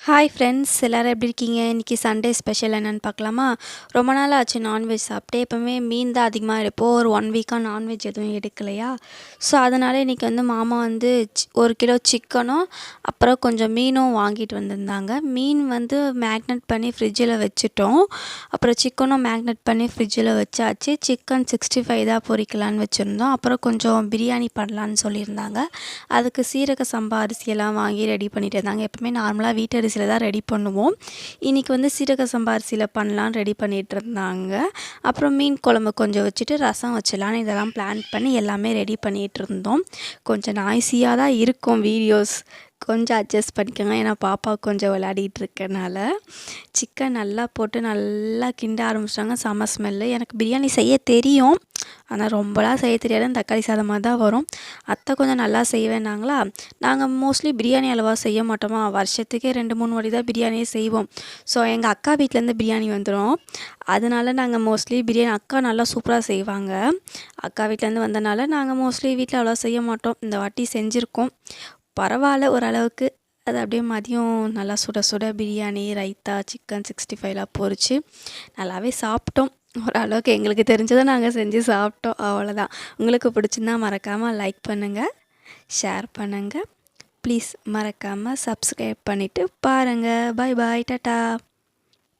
Hi friends, எல்லாரும் எப்படி இருக்கீங்க? இன்றைக்கி சண்டே ஸ்பெஷல் என்னென்னு பார்க்கலாமா? ரொம்ப நாள் ஆச்சு நான்வெஜ் சாப்பிட்டே. எப்போவுமே மீன் தான் அதிகமாக எடுப்போம். ஒரு 1 வீக்காக நான்வெஜ் எதுவும் எடுக்கலையா. ஸோ அதனால் இன்றைக்கி வந்து மாமா வந்து 1 கிலோ சிக்கனும் அப்புறம் கொஞ்சம் மீனும் வாங்கிட்டு வந்திருந்தாங்க. மீன் வந்து மேக்னேட் பண்ணி ஃப்ரிட்ஜில் வச்சுட்டோம். அப்புறம் சிக்கனும் மேக்னேட் பண்ணி ஃப்ரிட்ஜில் வச்சாச்சு. சிக்கன் 65 தான் பொரிக்கலான்னு வச்சுருந்தோம். அப்புறம் கொஞ்சம் பிரியாணி பண்ணலான்னு சொல்லியிருந்தாங்க. அதுக்கு சீரக சம்பா அரிசியெல்லாம் வாங்கி ரெடி பண்ணிட்டு இருந்தாங்க. எப்பவுமே நார்மலாக வீட்டு அரிசியில் தான் ரெடி பண்ணுவோம். இன்றைக்கி வந்து சீரக சம்பா அரிசியில் பண்ணலான்னு ரெடி பண்ணிகிட்டு இருந்தாங்க. அப்புறம் மீன் குழம்பு கொஞ்சம் வச்சுட்டு ரசம் வச்சிடலான்னு இதெல்லாம் பிளான் பண்ணி எல்லாமே ரெடி பண்ணிகிட்டு இருந்தோம். கொஞ்சம் நாய்ஸியாக தான் இருக்கும் வீடியோஸ், கொஞ்சம் அட்ஜஸ்ட் பண்ணிக்கோங்க. ஏன்னா பாப்பா கொஞ்சம் விளையாடிட்டு இருக்கனால. சிக்கன் நல்லா போட்டு நல்லா கிண்ட ஆரம்பிச்சிட்டாங்க. செம ஸ்மெல்லு. எனக்கு பிரியாணி செய்ய தெரியும், ஆனால் ரொம்பலாம் செய்ய தெரியாது. தக்காளி சாதமாக தான் வரும். அத்தை கொஞ்சம் நல்லா செய்வேனாங்களா. நாங்கள் மோஸ்ட்லி பிரியாணி அளவாக செய்ய மாட்டோமா. வருஷத்துக்கே 2-3 வாட்டி தான் பிரியாணியே செய்வோம். ஸோ எங்கள் அக்கா வீட்டிலேருந்து பிரியாணி வந்துடும். அதனால நாங்கள் மோஸ்ட்லி பிரியாணி அக்கா நல்லா சூப்பராக செய்வாங்க. அக்கா வீட்டிலேருந்து வந்தனால நாங்கள் மோஸ்ட்லி வீட்டில் அவ்வளோவா செய்ய மாட்டோம். இந்த வாட்டி செஞ்சுருக்கோம். பரவாயில்ல ஓரளவுக்கு. அது அப்படியே மதியம் நல்லா சுட சுட பிரியாணி, ரைத்தா, சிக்கன் 65லாம் பொரித்து நல்லாவே சாப்பிட்டோம். ஓரளவுக்கு எங்களுக்கு தெரிஞ்சதை நாங்கள் செஞ்சு சாப்பிட்டோம், அவ்வளோதான். உங்களுக்கு பிடிச்சிருந்தா மறக்காமல் லைக் பண்ணுங்கள், ஷேர் பண்ணுங்கள். ப்ளீஸ் மறக்காமல் சப்ஸ்கிரைப் பண்ணிவிட்டு பாருங்கள். பாய் பாய், டாட்டா.